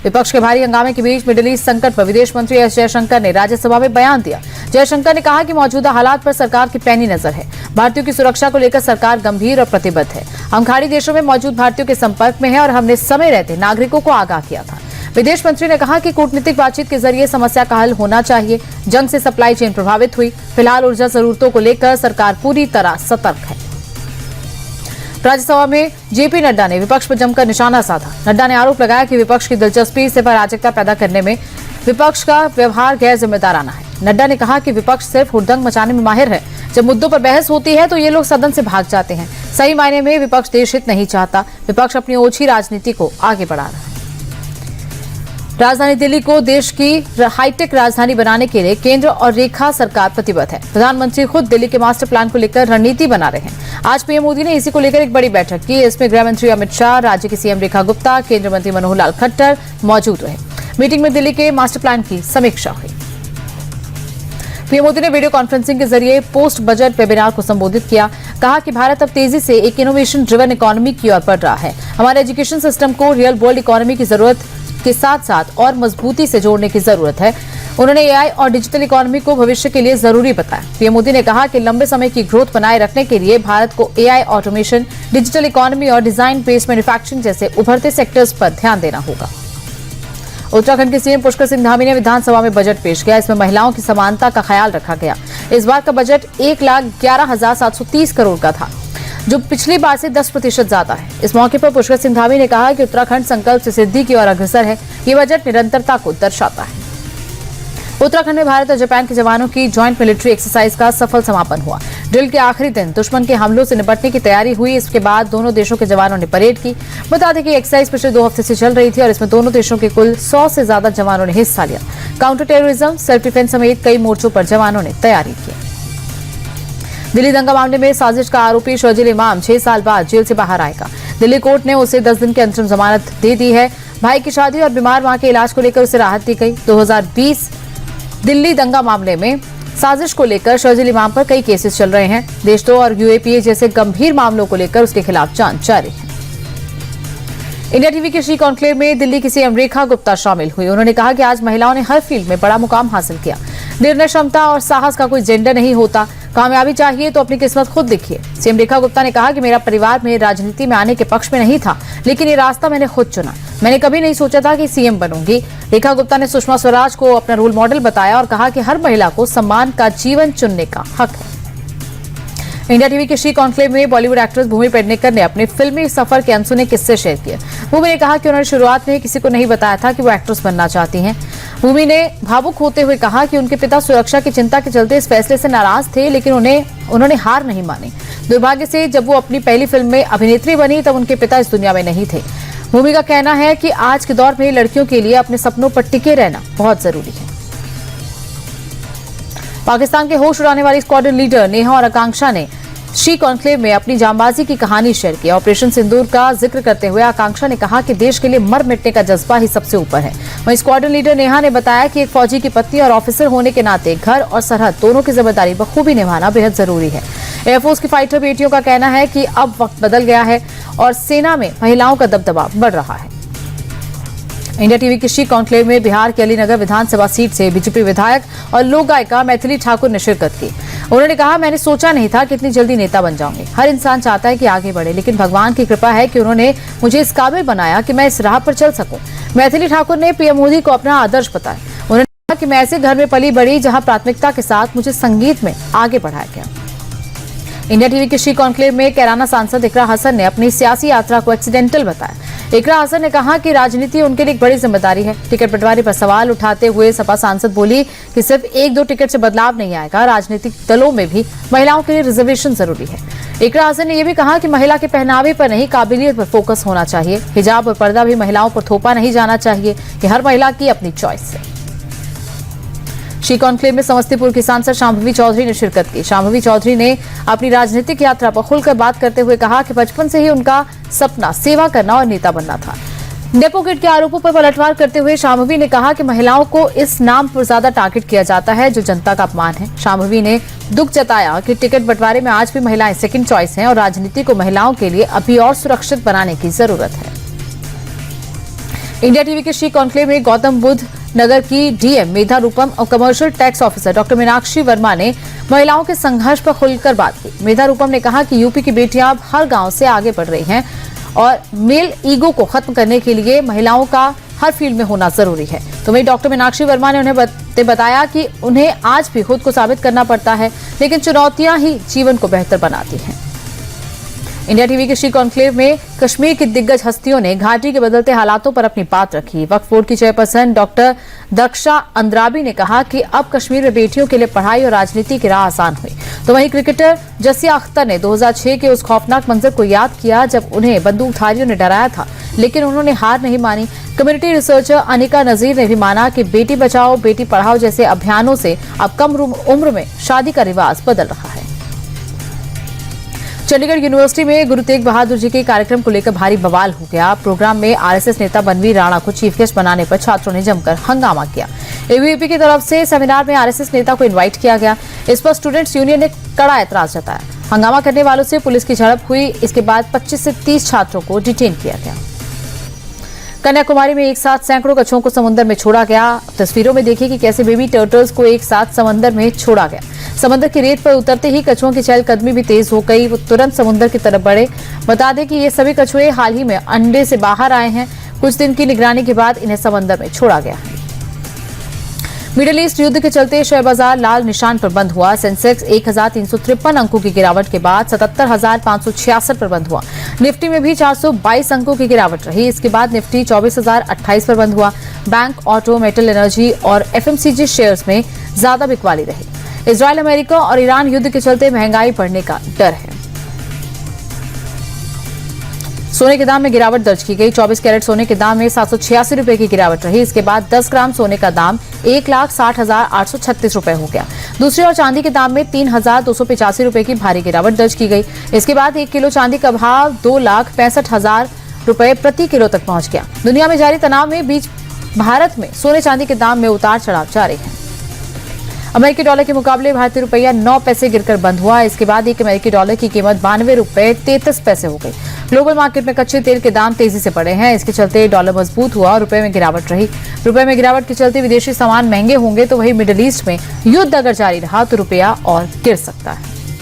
विपक्ष के भारी हंगामे के बीच मिडिल ईस्ट संकट पर विदेश मंत्री एस जयशंकर ने राज्यसभा में बयान दिया। जयशंकर ने कहा कि मौजूदा हालात पर सरकार की पैनी नजर है। भारतीयों की सुरक्षा को लेकर सरकार गंभीर और प्रतिबद्ध है। हम खाड़ी देशों में मौजूद भारतीयों के संपर्क में हैं और हमने समय रहते नागरिकों को आगाह किया था। विदेश मंत्री ने कहा कि कूटनीतिक बातचीत के जरिए समस्या का हल होना चाहिए। जंग से सप्लाई चेन प्रभावित हुई। फिलहाल ऊर्जा जरूरतों को लेकर सरकार पूरी तरह सतर्क है। राज्यसभा में जेपी नड्डा ने विपक्ष पर जमकर निशाना साधा। नड्डा ने आरोप लगाया कि विपक्ष की दिलचस्पी से अराजकता पैदा करने में विपक्ष का व्यवहार गैर जिम्मेदाराना है। नड्डा ने कहा कि विपक्ष सिर्फ हुड़दंग मचाने में माहिर है। जब मुद्दों पर बहस होती है तो ये लोग सदन से भाग जाते हैं। सही मायने में विपक्ष देश हित नहीं चाहता। विपक्ष अपनी ओछी राजनीति को आगे बढ़ा रहा है। राजधानी दिल्ली को देश की हाईटेक राजधानी बनाने के लिए केंद्र और रेखा सरकार प्रतिबद्ध है। प्रधानमंत्री खुद दिल्ली के मास्टर प्लान को लेकर रणनीति बना रहे हैं। आज पीएम मोदी ने इसी को लेकर एक बड़ी बैठक की। इसमें गृह मंत्री अमित शाह, राज्य की सीएम रेखा गुप्ता, केंद्रीय मंत्री मनोहर लाल खट्टर मौजूद रहे। मीटिंग में दिल्ली के मास्टर प्लान की समीक्षा हुई। पीएम मोदी ने वीडियो कॉन्फ्रेंसिंग के जरिए पोस्ट बजट वेबिनार को संबोधित किया। कहा कि भारत अब तेजी से एक इनोवेशन ड्रिवन इकोनॉमी की ओर बढ़ रहा है। हमारे एजुकेशन सिस्टम को रियल वर्ल्ड इकोनॉमी की जरूरत के साथ साथ और मजबूती से जोड़ने की जरूरत है। उन्होंने एआई और डिजिटल इकोनॉमी को भविष्य के लिए जरूरी बताया। पीएम मोदी ने कहा कि लंबे समय की ग्रोथ बनाए रखने के लिए भारत को एआई, ऑटोमेशन, डिजिटल इकोनॉमी और डिजाइन बेस्ड मैन्युफैक्चरिंग जैसे उभरते सेक्टर्स पर ध्यान देना होगा। उत्तराखंड के सीएम पुष्कर सिंह धामी ने विधानसभा में बजट पेश किया। इसमें महिलाओं की समानता का ख्याल रखा गया। इस बार का बजट 1,11,730 करोड़ का था, जो पिछली बार से 10% ज्यादा है। इस मौके पर पुष्कर सिंह धामी ने कहा कि उत्तराखंड संकल्प से सिद्धि की ओर अग्रसर है। ये बजट निरंतरता को दर्शाता है। उत्तराखंड में भारत और जापान के जवानों की ज्वाइंट मिलिट्री एक्सरसाइज का सफल समापन हुआ। ड्रिल के आखिरी दिन दुश्मन के हमलों से निपटने की तैयारी हुई। इसके बाद दोनों देशों के जवानों ने परेड की। बता दें कि एक्सरसाइज पिछले 2 हफ्ते से चल रही थी और इसमें दोनों देशों के कुल 100 से ज्यादा जवानों ने हिस्सा लिया। काउंटर टेररिज्म, सेल्फ डिफेंस समेत कई मोर्चों पर जवानों ने तैयारी की। दिल्ली दंगा मामले में साजिश का आरोपी शर्जील इमाम 6 साल बाद जेल से बाहर आएगा। दिल्ली कोर्ट ने उसे 10 दिन की अंतरिम जमानत दे दी है। भाई की शादी और बीमार मां के इलाज को लेकर उसे राहत दी गई। 2020 दिल्ली दंगा मामले में साजिश को लेकर शर्जील इमाम पर कई केसेस चल रहे हैं। देशद्रोह और यूएपीए जैसे गंभीर मामलों को लेकर उसके खिलाफ जांच जारी है। इंडिया टीवी के श्री कॉन्क्लेव में दिल्ली की सीएम रेखा गुप्ता शामिल हुई। उन्होंने कहा कि आज महिलाओं ने हर फील्ड में बड़ा मुकाम हासिल किया। निर्णय क्षमता और साहस का कोई जेंडर नहीं होता। कामयाबी चाहिए तो अपनी किस्मत खुद लिखिए। सीएम रेखा गुप्ता ने कहा कि मेरा परिवार में राजनीति में आने के पक्ष में नहीं था, लेकिन ये रास्ता मैंने खुद चुना। मैंने कभी नहीं सोचा था कि सीएम बनूंगी। रेखा गुप्ता ने सुषमा स्वराज को अपना रोल मॉडल बताया और कहा कि हर महिला को सम्मान का जीवन चुनने का हक है। इंडिया टीवी के श्री कॉन्क्लेव में बॉलीवुड एक्ट्रेस भूमि पेडनेकर ने अपने फिल्मी सफर के अनसुने किस्से शेयर किए। भूमि ने कहा कि उन्होंने शुरुआत में किसी को नहीं बताया था कि वो एक्ट्रेस बनना चाहती हैं। भूमि ने भावुक होते हुए कहा कि उनके पिता सुरक्षा की चिंता के चलते इस फैसले से नाराज थे, लेकिन उन्होंने हार नहीं मानी। दुर्भाग्य से जब वो अपनी पहली फिल्म में अभिनेत्री बनी तब उनके पिता इस दुनिया में नहीं थे। भूमि का कहना है कि आज के दौर में लड़कियों के लिए अपने सपनों पर टिके रहना बहुत जरूरी है। पाकिस्तान के होश उड़ाने वाली स्क्वाड्रन लीडर नेहा और आकांक्षा ने श्री कॉन्क्लेव में अपनी जांबाजी की कहानी शेयर की। ऑपरेशन सिंदूर का जिक्र करते हुए आकांक्षा ने कहा कि देश के लिए मर मिटने का जज्बा ही सबसे ऊपर है। वहीं स्क्वाड्रन लीडर नेहा ने बताया कि एक फौजी की पत्नी और ऑफिसर होने के नाते घर और सरहद दोनों की जिम्मेदारी बखूबी निभाना बेहद जरूरी है। एयरफोर्स की फाइटर बेटियों का कहना है कि अब वक्त बदल गया है और सेना में महिलाओं का दबदबा बढ़ रहा है। इंडिया टीवी की श्री कॉन्क्लेव में बिहार के अलीनगर विधानसभा सीट से बीजेपी विधायक और लोक गायिका मैथिली ठाकुर ने शिरकत की। उन्होंने कहा, मैंने सोचा नहीं था कि इतनी जल्दी नेता बन जाऊंगी। हर इंसान चाहता है कि आगे बढ़े, लेकिन भगवान की कृपा है कि उन्होंने मुझे इस काबिल बनाया कि मैं इस राह पर चल सकूं। मैथिली ठाकुर ने पीएम मोदी को अपना आदर्श बताया। उन्होंने कहा कि मैं ऐसे घर में पली बड़ी जहां प्राथमिकता के साथ मुझे संगीत में आगे बढ़ाया गया। इंडिया टीवी के श्री कॉन्क्लेव में कैराना सांसद इकरा हसन ने अपनी सियासी यात्रा को एक्सीडेंटल बताया। इकरा हसन ने कहा कि राजनीति उनके लिए एक बड़ी जिम्मेदारी है। टिकट बंटवारे पर सवाल उठाते हुए सपा सांसद बोली कि सिर्फ 1-2 टिकट से बदलाव नहीं आएगा, राजनीतिक दलों में भी महिलाओं के लिए रिजर्वेशन जरूरी है। इकरा हसन ने यह भी कहा कि महिला के पहनावे पर नहीं, काबिलियत पर फोकस होना चाहिए। हिजाब और पर्दा भी महिलाओं पर थोपा नहीं जाना चाहिए। कि हर महिला की अपनी चॉइस है। श्री कॉन्क्लेव में समस्तीपुर की सांसद शांभवी चौधरी ने शिरकत की। शांभवी चौधरी ने अपनी राजनीतिक यात्रा पर खुलकर बात करते हुए कहा कि बचपन से ही उनका सपना सेवा करना और नेता बनना था। डेपोकिट के आरोपों पर पलटवार करते हुए शांभवी ने कहा कि महिलाओं को इस नाम पर ज्यादा टारगेट किया जाता है जो जनता का अपमान है। शांभवी ने दुख जताया कि टिकट बंटवारे में आज भी महिलाएं सेकंड चॉइस हैं और राजनीति को महिलाओं के लिए अभी और सुरक्षित बनाने की जरूरत है। इंडिया टीवी के श्री कॉन्क्लेव में गौतम बुद्ध नगर की डीएम मेधा रूपम और commercial tax officer doctor Meenakshi Verma ने महिलाओं के संघर्ष पर खुलकर बात की। मेधा रूपम ने कहा कि यूपी की बेटियां अब हर गांव से आगे बढ़ रही हैं और मेल ईगो को खत्म करने के लिए महिलाओं का हर फील्ड में होना जरूरी है। तो वहीं डॉक्टर मीनाक्षी वर्मा ने उन्हें बताया कि उन्हें आज भी खुद को साबित करना पड़ता है, लेकिन चुनौतियां ही जीवन को बेहतर बनाती हैं। इंडिया टीवी के श्री कॉन्क्लेव में कश्मीर की दिग्गज हस्तियों ने घाटी के बदलते हालातों पर अपनी बात रखी। वक्फ बोर्ड की चेयरपर्सन डॉक्टर दक्षा अंद्राबी ने कहा कि अब कश्मीर में बेटियों के लिए पढ़ाई और राजनीति की राह आसान हुई। तो वहीं क्रिकेटर जसिया अख्तर ने 2006 के उस खौफनाक मंजर को याद किया जब उन्हें बंदूकधारियों ने डराया था, लेकिन उन्होंने हार नहीं मानी। कम्युनिटी रिसर्चर अनिका नजीर ने भी माना कि बेटी बचाओ बेटी पढ़ाओ जैसे अभियानों से अब कम उम्र में शादी का रिवाज बदल रहा है। चंडीगढ़ यूनिवर्सिटी में गुरु तेग बहादुर जी के कार्यक्रम को लेकर भारी बवाल हो गया। प्रोग्राम में आरएसएस नेता बनवीर राणा को चीफ गेस्ट बनाने पर छात्रों ने जमकर हंगामा किया। एबीवीपी की तरफ से सेमिनार में आरएसएस नेता को इनवाइट किया गया। इस पर स्टूडेंट्स यूनियन ने कड़ा ऐतराज जताया। हंगामा करने वालों से पुलिस की झड़प हुई। इसके बाद 25 से 30 छात्रों को डिटेन किया गया। कन्याकुमारी में एक साथ सैकड़ों कछुओं को समुद्र में छोड़ा गया। तस्वीरों में देखिए कि कैसे बेबी टर्टल्स को एक साथ समंदर में छोड़ा गया। समंदर की रेत पर उतरते ही कछुओं की चहलकदमी भी तेज हो गई। वो तुरंत समुद्र की तरफ बढ़े। बता दें कि ये सभी कछुए हाल ही में अंडे से बाहर आए हैं। कुछ दिन की निगरानी के बाद इन्हें समंदर में छोड़ा गया है। मिडिल ईस्ट युद्ध के चलते शेयर बाजार लाल निशान पर बंद हुआ। सेंसेक्स 1353 अंकों की गिरावट के बाद 77,566 पर बंद हुआ। निफ्टी में भी 422 अंकों की गिरावट रही। इसके बाद निफ्टी 24,028 पर बंद हुआ। बैंक, ऑटो, मेटल, एनर्जी और एफएमसीजी शेयर्स में ज्यादा बिकवाली रही। इजरायल, अमेरिका और ईरान युद्ध के चलते महंगाई बढ़ने का डर है। सोने के दाम में गिरावट दर्ज की गई। 24 कैरेट सोने के दाम में 786 रुपए की गिरावट रही। इसके बाद 10 ग्राम सोने का दाम 1,60,836 रुपए हो गया। दूसरी ओर चांदी के दाम में 3,285 रुपए की भारी गिरावट दर्ज की गई। इसके बाद 1 किलो चांदी का भाव 2,65,000 रुपए प्रति किलो तक पहुंच गया। दुनिया में जारी तनाव में बीच भारत में सोने चांदी के दाम में उतार चढ़ाव जारी है। अमेरिकी डॉलर के मुकाबले भारतीय रुपया 9 पैसे गिरकर बंद हुआ। इसके बाद एक अमेरिकी डॉलर की कीमत 92 रुपए 33 पैसे हो गई। ग्लोबल मार्केट में कच्चे तेल के दाम तेजी से बढ़े हैं। इसके चलते डॉलर मजबूत हुआ और रुपए में गिरावट रही। रुपए में गिरावट के चलते विदेशी सामान महंगे होंगे, तो वहीं मिडिल ईस्ट में युद्ध अगर जारी रहा तो रुपया और गिर सकता है।